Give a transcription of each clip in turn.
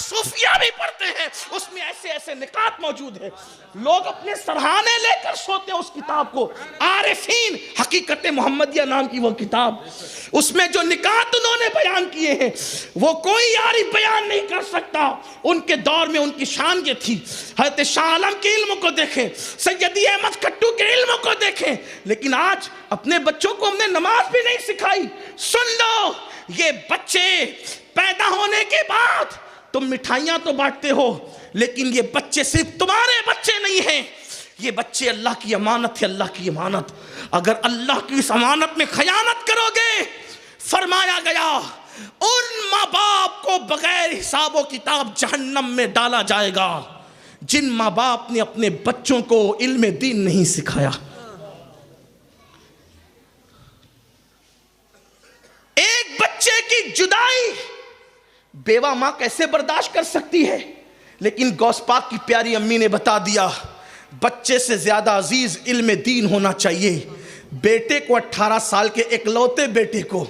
صوفیہ بھی پڑھتے ہیں، اس میں ایسے ایسے نکات موجود ہیں، لوگ اپنے سرہانے لے کر سوتے ہیں اس کتاب کو، عارفین حقیقت محمدیہ نام کی وہ کتاب، اس میں جو نکات انہوں نے بیان کیے ہیں وہ کوئی عارف بیان نہیں کر سکتا۔ ان کے دور میں ان کی شان یہ تھی، حضرت شاہ عالم کے علم کو دیکھیں، سیدی احمد کٹو کے علم کو دیکھیں، لیکن آج اپنے بچوں کو ہم نے نماز بھی نہیں سکھائی۔ سن لو، یہ بچے پیدا ہونے کے بعد تم مٹھائیاں تو بانٹتے ہو، لیکن یہ بچے صرف تمہارے بچے نہیں ہیں، یہ بچے اللہ کی امانت ہے، اللہ کی امانت۔ اگر اللہ کی اس امانت میں خیانت کرو گے، فرمایا گیا ان ماں باپ کو بغیر حساب و کتاب جہنم میں ڈالا جائے گا جن ماں باپ نے اپنے بچوں کو علم دین نہیں سکھایا۔ ایک بچے کی جدائی بیوہ ماں کیسے برداشت کر سکتی ہے، لیکن غوث پاک کی پیاری امی نے بتا دیا بچے سے زیادہ عزیز علم دین ہونا چاہیے۔ بیٹے کو 18 سال کے اکلوتے بیٹے کو،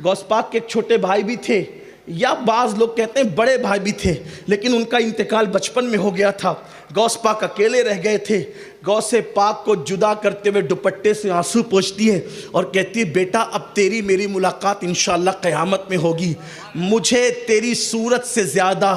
غوث پاک کے ایک چھوٹے بھائی بھی تھے، یا بعض لوگ کہتے ہیں بڑے بھائی بھی تھے، لیکن ان کا انتقال بچپن میں ہو گیا تھا، غوث پاک اکیلے رہ گئے تھے۔ غوث پاک کو جدا کرتے ہوئے دوپٹے سے آنسو پوچھتی ہے اور کہتی ہے بیٹا اب تیری میری ملاقات انشاءاللہ قیامت میں ہوگی، مجھے تیری صورت سے زیادہ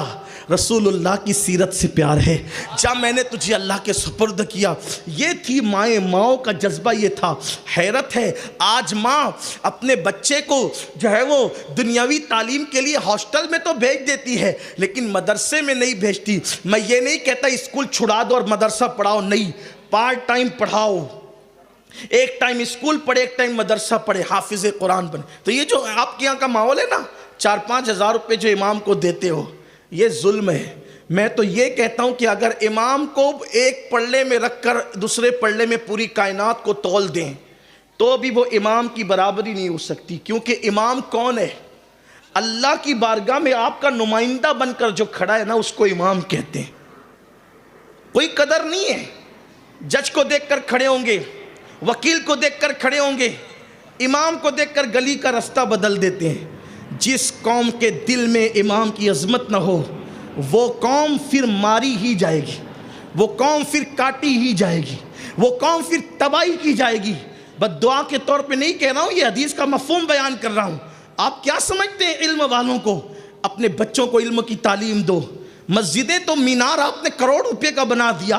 رسول اللہ کی سیرت سے پیار ہے، جا میں نے تجھے اللہ کے سپرد کیا۔ یہ تھی مائیں، ماؤں کا جذبہ یہ تھا۔ حیرت ہے آج ماں اپنے بچے کو جو ہے وہ دنیاوی تعلیم کے لیے ہاسٹل میں تو بھیج دیتی ہے لیکن مدرسے میں نہیں بھیجتی۔ میں یہ نہیں کہتا اسکول چھڑا دو اور مدرسہ پڑھاؤ، نہیں، پارٹ ٹائم پڑھاؤ، ایک ٹائم اسکول پڑھے ایک ٹائم مدرسہ پڑھے، حافظ قرآن بنے۔ تو یہ جو آپ کے یہاں کا ماحول ہے نا، 4-5 ہزار روپے جو امام کو دیتے ہو، یہ ظلم ہے۔ میں تو یہ کہتا ہوں کہ اگر امام کو ایک پلڑے میں رکھ کر دوسرے پلڑے میں پوری کائنات کو تول دیں تو بھی وہ امام کی برابری نہیں ہو سکتی، کیونکہ امام کون ہے؟ اللہ کی بارگاہ میں آپ کا نمائندہ بن کر جو کھڑا ہے نا، اس کو امام کہتے ہیں۔ کوئی قدر نہیں ہے، جج کو دیکھ کر کھڑے ہوں گے، وکیل کو دیکھ کر کھڑے ہوں گے، امام کو دیکھ کر گلی کا رستہ بدل دیتے ہیں۔ جس قوم کے دل میں امام کی عظمت نہ ہو وہ قوم پھر ماری ہی جائے گی، وہ قوم پھر کاٹی ہی جائے گی، وہ قوم پھر تباہی کی جائے گی۔ بد دعا کے طور پہ نہیں کہہ رہا ہوں، یہ حدیث کا مفہوم بیان کر رہا ہوں۔ آپ کیا سمجھتے ہیں علم والوں کو؟ اپنے بچوں کو علم کی تعلیم دو۔ مسجدیں تو مینار آپ نے کروڑ روپے کا بنا دیا،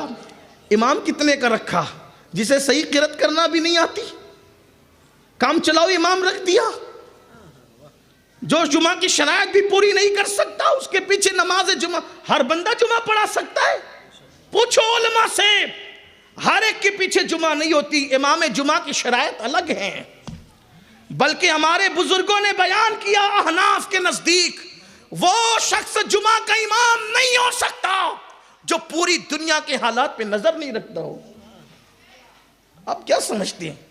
امام کتنے کا رکھا جسے صحیح قرات کرنا بھی نہیں آتی؟ کام چلاؤ امام رکھ دیا، جو جمعہ کی شرائط بھی پوری نہیں کر سکتا، اس کے پیچھے نماز جمعہ ہر بندہ جمعہ پڑھا سکتا ہے؟ پوچھو علماء سے، ہر ایک کے پیچھے جمعہ نہیں ہوتی، امام جمعہ کی شرائط الگ ہیں۔ بلکہ ہمارے بزرگوں نے بیان کیا احناف کے نزدیک وہ شخص جمعہ کا امام نہیں ہو سکتا جو پوری دنیا کے حالات پہ نظر نہیں رکھتا ہو۔ آپ کیا سمجھتے ہیں؟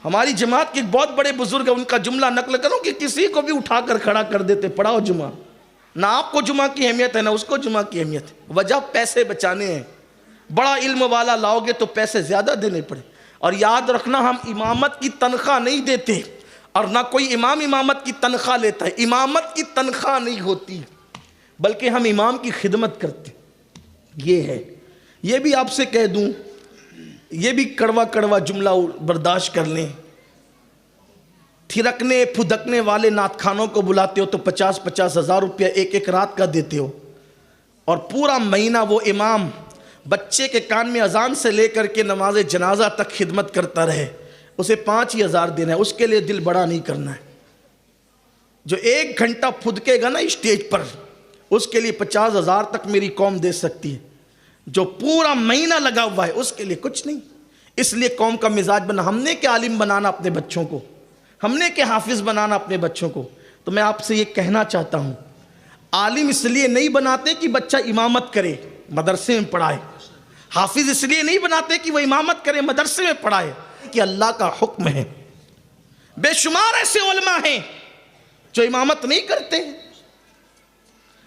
ہماری جماعت کے ایک بہت بڑے بزرگ ہیں، ان کا جملہ نقل کروں کہ کسی کو بھی اٹھا کر کھڑا کر دیتے، پڑھاؤ جمعہ، نہ آپ کو جمعہ کی اہمیت ہے نہ اس کو جمعہ کی اہمیت ہے، وجہ پیسے بچانے ہیں۔ بڑا علم والا لاؤ گے تو پیسے زیادہ دینے پڑے، اور یاد رکھنا ہم امامت کی تنخواہ نہیں دیتے اور نہ کوئی امام امامت کی تنخواہ لیتا ہے، امامت کی تنخواہ نہیں ہوتی بلکہ ہم امام کی خدمت کرتے۔ یہ ہے، یہ بھی آپ سے کہہ دوں، یہ بھی کڑوا کڑوا جملہ برداشت کر لیں، تھرکنے پھدکنے والے نعت خانوں کو بلاتے ہو تو 50-50 ہزار روپیہ ایک ایک رات کا دیتے ہو، اور پورا مہینہ وہ امام بچے کے کان میں اذان سے لے کر کے نماز جنازہ تک خدمت کرتا رہے، اسے 5 ہی ہزار دینا ہے، اس کے لیے دل بڑا نہیں کرنا ہے۔ جو 1 گھنٹہ پھدکے گا نا اسٹیج پر، اس کے لیے 50 ہزار تک میری قوم دے سکتی ہے، جو پورا مہینہ لگا ہوا ہے اس کے لیے کچھ نہیں۔ اس لیے قوم کا مزاج بنا، ہم نے کیا عالم بنانا اپنے بچوں کو، ہم نے کیا حافظ بنانا اپنے بچوں کو۔ تو میں آپ سے یہ کہنا چاہتا ہوں، عالم اس لیے نہیں بناتے کہ بچہ امامت کرے مدرسے میں پڑھائے، حافظ اس لیے نہیں بناتے کہ وہ امامت کرے مدرسے میں پڑھائے، کہ اللہ کا حکم ہے۔ بے شمار ایسے علماء ہیں جو امامت نہیں کرتے،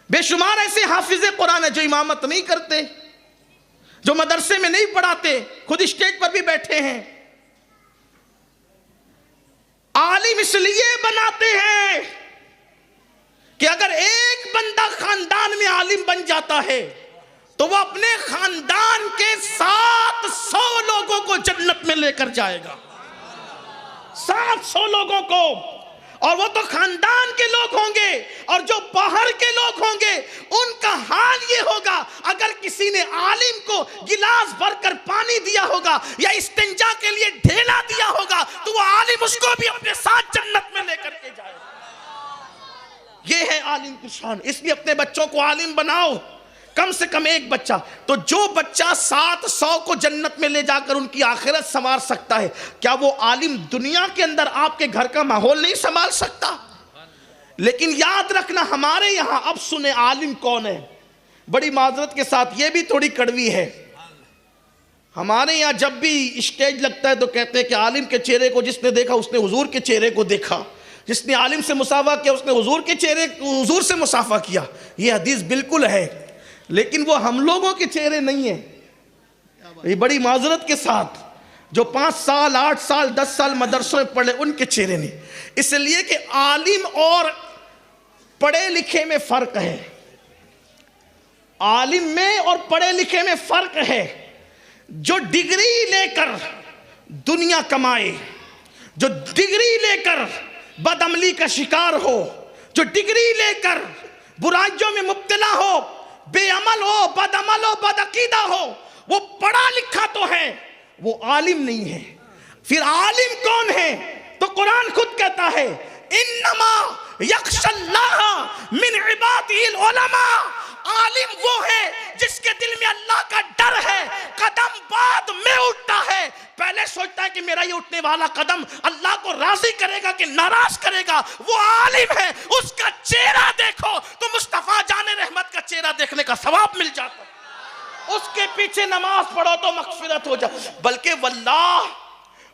بے شمار ایسے حافظ قرآن ہیں جو امامت نہیں کرتے، جو مدرسے میں نہیں پڑھاتے، خود اسٹیج پر بھی بیٹھے ہیں۔ عالم اس لیے بناتے ہیں کہ اگر ایک بندہ خاندان میں جاتا ہے تو وہ اپنے خاندان کے 700 لوگوں کو جنت میں لے کر جائے گا. 700 لوگوں کو. اور وہ تو خاندان کے لوگ ہوں گے, اور جو باہر کے لوگ ہوں گے ان کا حال یہ ہوگا, اگر کسی نے عالم کو گلاس بھر کر پانی دیا ہوگا یا استنجا کے لیے ڈھیلا دیا ہوگا تو وہ عالم اس کو بھی اپنے ساتھ جنت میں لے کر کے جائے گا. یہ ہے عالم کی شان. اس لیے اپنے بچوں کو عالم بناؤ, کم سے کم ایک بچہ. تو جو بچہ 700 کو جنت میں لے جا کر ان کی آخرت سنوار سکتا ہے, کیا وہ عالم دنیا کے اندر آپ کے گھر کا ماحول نہیں سنبھال سکتا؟ لیکن یاد رکھنا, ہمارے یہاں اب سنیں عالم کون ہے. بڑی معذرت کے ساتھ یہ بھی تھوڑی کڑوی ہے. ہمارے یہاں جب بھی اسٹیج لگتا ہے تو کہتے ہیں کہ عالم کے چہرے کو جس نے دیکھا اس نے حضور کے چہرے کو دیکھا, جس نے عالم سے مصافحہ کیا اس نے حضور سے مصافحہ کیا. یہ حدیث بالکل ہے, لیکن وہ ہم لوگوں کے چہرے نہیں ہیں. یہ بڑی معذرت کے ساتھ جو 5 سال 8 سال 10 سال مدرسوں میں پڑھے ان کے چہرے نہیں. اس لیے کہ عالم اور پڑھے لکھے میں فرق ہے. عالم میں اور پڑھے لکھے میں فرق ہے. جو ڈگری لے کر دنیا کمائے, جو ڈگری لے کر بدعملی کا شکار ہو, جو ڈگری لے کر برائیوں میں مبتلا ہو, بے عمل ہو, بد عمل ہو, بد عقیدہ ہو, وہ پڑھا لکھا تو ہے, وہ عالم نہیں ہے. پھر عالم کون ہے؟ تو قرآن خود کہتا ہے انما یخشی اللہ من عبادہ العلماء. عالم وہ ہے جس کے دل میں اللہ کا ڈر ہے. قدم بعد میں اٹھتا ہے, پہلے سوچتا ہے کہ میرا یہ اٹھنے والا قدم اللہ کو راضی کرے گا کہ ناراض کرے گا. وہ عالم ہے, اس کا چہرہ دیکھو تو مصطفیٰ جان رحمت کا چہرہ دیکھنے کا ثواب مل جاتا ہے. اس کے پیچھے نماز پڑھو تو مغفرت ہو جائے. بلکہ واللہ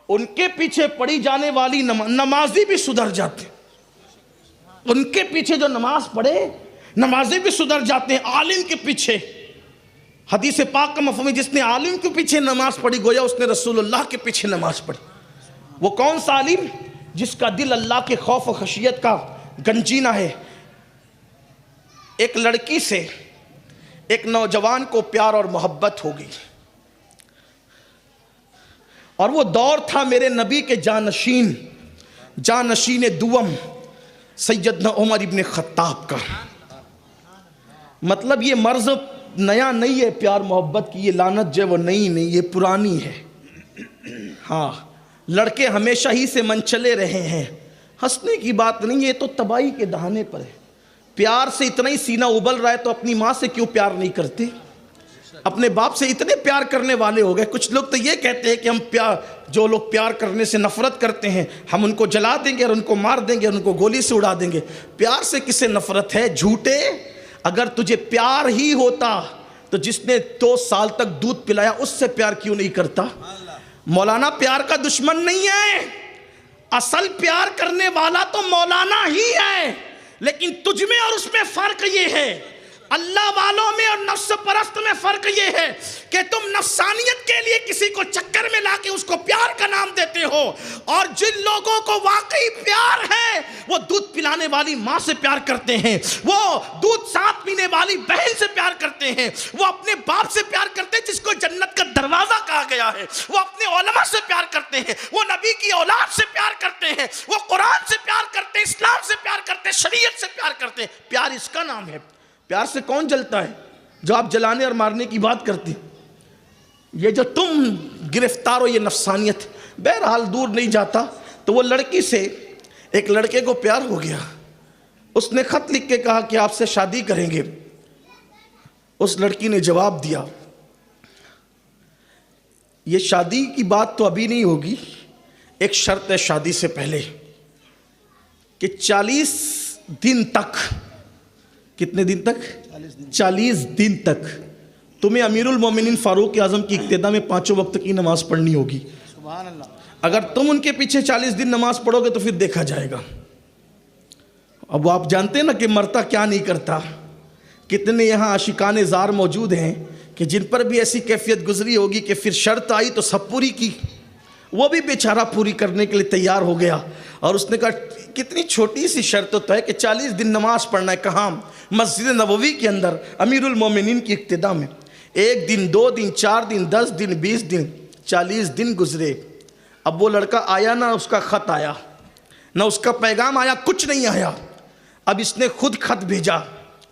ان کے پیچھے پڑھی جانے والی نمازی بھی سدھر جاتے. ان کے پیچھے جو نماز پڑھے نمازی بھی سدھر جاتے ہیں عالم کے پیچھے. حدیث پاک کا مفہوم ہے, جس نے عالم کے پیچھے نماز پڑھی گویا اس نے رسول اللہ کے پیچھے نماز پڑھی. وہ کون سا عالم؟ جس کا دل اللہ کے خوف و خشیت کا گنجینہ ہے. ایک لڑکی سے ایک نوجوان کو پیار اور محبت ہو گئی, اور وہ دور تھا میرے نبی کے جانشین دوم سیدنا عمر ابن خطاب کا. مطلب یہ مرض نیا نہیں ہے پیار محبت کی, یہ لعنت جو وہ نئی نہیں, یہ پرانی ہے. ہاں, لڑکے ہمیشہ ہی سے منچلے رہے ہیں, ہنسنے کی بات نہیں, یہ تو تباہی کے دہانے پر ہے. پیار سے اتنا ہی سینہ ابل رہا ہے تو اپنی ماں سے کیوں پیار نہیں کرتے؟ اپنے باپ سے اتنے پیار کرنے والے ہو گئے. کچھ لوگ تو یہ کہتے ہیں کہ ہم جو لوگ پیار کرنے سے نفرت کرتے ہیں ہم ان کو جلا دیں گے اور ان کو مار دیں گے اور ان کو گولی سے اڑا دیں گے. پیار سے کسے نفرت ہے؟ جھوٹے. اگر تجھے پیار ہی ہوتا تو جس نے 2 سال تک دودھ پلایا اس سے پیار کیوں نہیں کرتا؟ مولانا پیار کا دشمن نہیں ہے, اصل پیار کرنے والا تو مولانا ہی ہے. لیکن تجھ میں اور اس میں فرق یہ ہے, اللہ والوں میں اور نفس پرست میں فرق یہ ہے کہ تم نفسانیت کے لیے کسی کو چکر میں لا کے اس کو پیار کا نام دیتے ہو, اور جن لوگوں کو واقعی پیار ہے وہ دودھ پلانے والی ماں سے پیار کرتے ہیں, وہ دودھ ساتھ پینے والی بہن سے پیار کرتے ہیں, وہ اپنے باپ سے پیار کرتے ہیں جس کو جنت کا دروازہ کہا گیا ہے, وہ اپنے علماء سے پیار کرتے ہیں, وہ نبی کی اولاد سے پیار کرتے ہیں, وہ قرآن سے پیار کرتے ہیں, اسلام سے پیار کرتے ہیں, شریعت سے پیار کرتے ہیں. پیار اس کا نام ہے. پیار سے کون جلتا ہے؟ جو آپ جلانے اور مارنے کی بات کرتے ہیں. یہ جو تم گرفتار ہو یہ نفسانیت. بہرحال دور نہیں جاتا تو وہ لڑکی سے ایک لڑکے کو پیار ہو گیا. اس نے خط لکھ کے کہا کہ آپ سے شادی کریں گے. اس لڑکی نے جواب دیا یہ شادی کی بات تو ابھی نہیں ہوگی, ایک شرط ہے شادی سے پہلے کہ 40 دن تک. کتنے دن تک؟ 40 دن تک تمہیں امیر المومنین فاروق اعظم کی اقتداء میں 5 وقت کی نماز پڑھنی ہوگی. سبحان اللہ. اگر تم ان کے پیچھے 40 دن نماز پڑھو گے تو پھر دیکھا جائے گا. اب آپ جانتے ہیں نا کہ مرتا کیا نہیں کرتا. کتنے یہاں عاشقان زار موجود ہیں کہ جن پر بھی ایسی کیفیت گزری ہوگی کہ پھر شرط آئی تو سب پوری کی, وہ بھی بیچارہ پوری کرنے کے لیے تیار ہو گیا، اور اس نے کہا کتنی چھوٹی سی شرط تو ہے کہ 40 دن نماز پڑھنا ہے۔ کہاں؟ مسجد نبوی کے اندر امیر المومنین کی اقتداء میں۔ 1 دن 2 دن 4 دن 10 دن 20 دن 40 دن گزرے، اب وہ لڑکا آیا نہ اس کا خط آیا، نہ اس کا پیغام آیا، کچھ نہیں آیا۔ اب اس نے خود خط بھیجا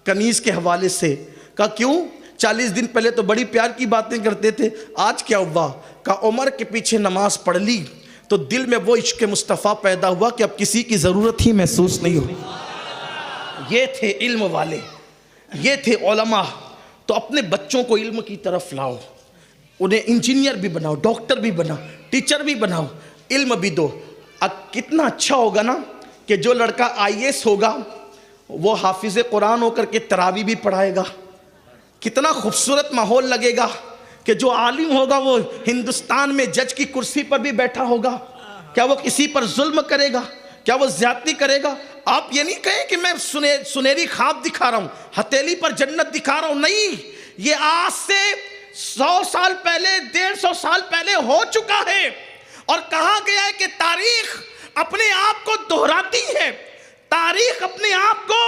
کنیز کے حوالے سے، کہا کیوں 40 دن پہلے تو بڑی پیار کی باتیں کرتے تھے، آج کیا ہوا؟ کہا عمر کے پیچھے نماز پڑھ لی تو دل میں وہ عشق مصطفیٰ پیدا ہوا کہ اب کسی کی ضرورت ہی محسوس نہیں ہو۔ یہ تھے علم والے، یہ تھے علماء۔ تو اپنے بچوں کو علم کی طرف لاؤ، انہیں انجینئر بھی بناؤ، ڈاکٹر بھی بناؤ، ٹیچر بھی بناؤ، علم بھی دو۔ اب کتنا اچھا ہوگا نا کہ جو لڑکا IAS ہوگا وہ حافظ قرآن ہو کر کے تراویح بھی پڑھائے گا۔ کتنا خوبصورت ماحول لگے گا کہ جو عالم ہوگا وہ ہندوستان میں جج کی کرسی پر بھی بیٹھا ہوگا۔ کیا وہ کسی پر ظلم کرے گا؟ کیا وہ زیادتی کرے گا؟ آپ یہ نہیں کہیں کہ میں سنہری خواب دکھا رہا ہوں، ہتھیلی پر جنت دکھا رہا ہوں، نہیں، یہ آج سے 100 سال پہلے 150 سال پہلے ہو چکا ہے، اور کہا گیا ہے کہ تاریخ اپنے آپ کو دہراتی ہے، تاریخ اپنے آپ کو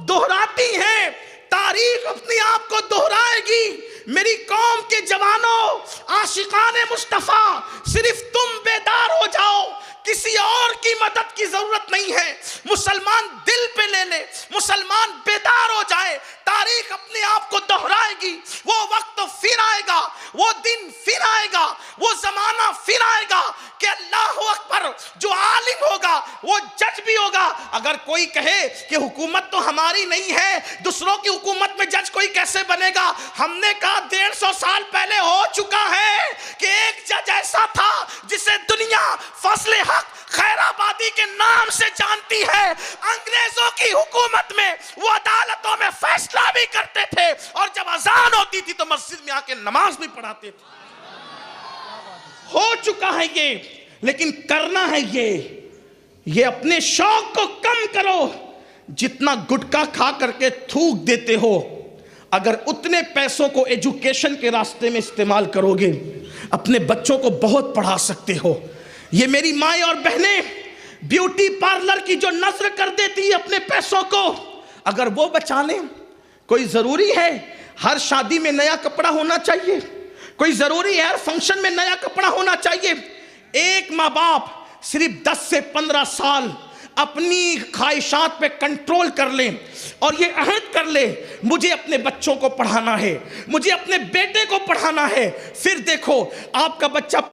دہراتی ہے، تاریخ اپنے آپ کو دہرائے گی۔ میری قوم کے جوانوں، عاشقان مصطفیٰ، صرف تم بیدار ہو جاؤ، کسی اور کی مدد کی ضرورت نہیں ہے۔ مسلمان دل پہ لے لے، مسلمان بیدار ہو جائے، تاریخ اپنے آپ کو دہرائے گی۔ وہ وقت پھر آئے گا، وہ دن پھر آئے گا، وہ زمانہ پھر آئے گا کہ اللہ اکبر، جو عالم ہوگا وہ جج بھی ہوگا۔ اگر کوئی کہے کہ حکومت تو ہماری نہیں ہے، دوسروں کی حکومت میں جج کوئی کیسے بنے گا؟ ہم نے کہا 150 سال پہلے ہو چکا ہے کہ ایک جج ایسا تھا جسے دنیا فضل حق خیر آبادی کے نام سے جانتی ہے۔ انگریزوں کی حکومت میں وہ عدالتوں میں فیصلہ بھی کرتے تھے، اور جب اذان ہوتی تھی تو مسجد میں آ کے نماز بھی پڑھاتے تھے۔ ہو چکا ہے یہ، لیکن کرنا ہے یہ اپنے شوق کو کم کرو۔ جتنا گٹکا کھا کر کے تھوک دیتے ہو، اگر اتنے پیسوں کو ایجوکیشن کے راستے میں استعمال کرو گے، اپنے بچوں کو بہت پڑھا سکتے ہو۔ یہ میری مائیں اور بہنیں بیوٹی پارلر کی جو نظر کر دیتی ہے اپنے پیسوں کو، اگر وہ بچا لیں، کوئی ضروری ہے ہر شادی میں نیا کپڑا ہونا چاہیے، کوئی ضروری ہے ہر فنکشن میں نیا کپڑا ہونا چاہیے۔ ایک ماں باپ صرف 10 سے 15 سال اپنی خواہشات پہ کنٹرول کر لیں اور یہ عہد کر لے مجھے اپنے بچوں کو پڑھانا ہے، مجھے اپنے بیٹے کو پڑھانا ہے، پھر دیکھو آپ کا بچہ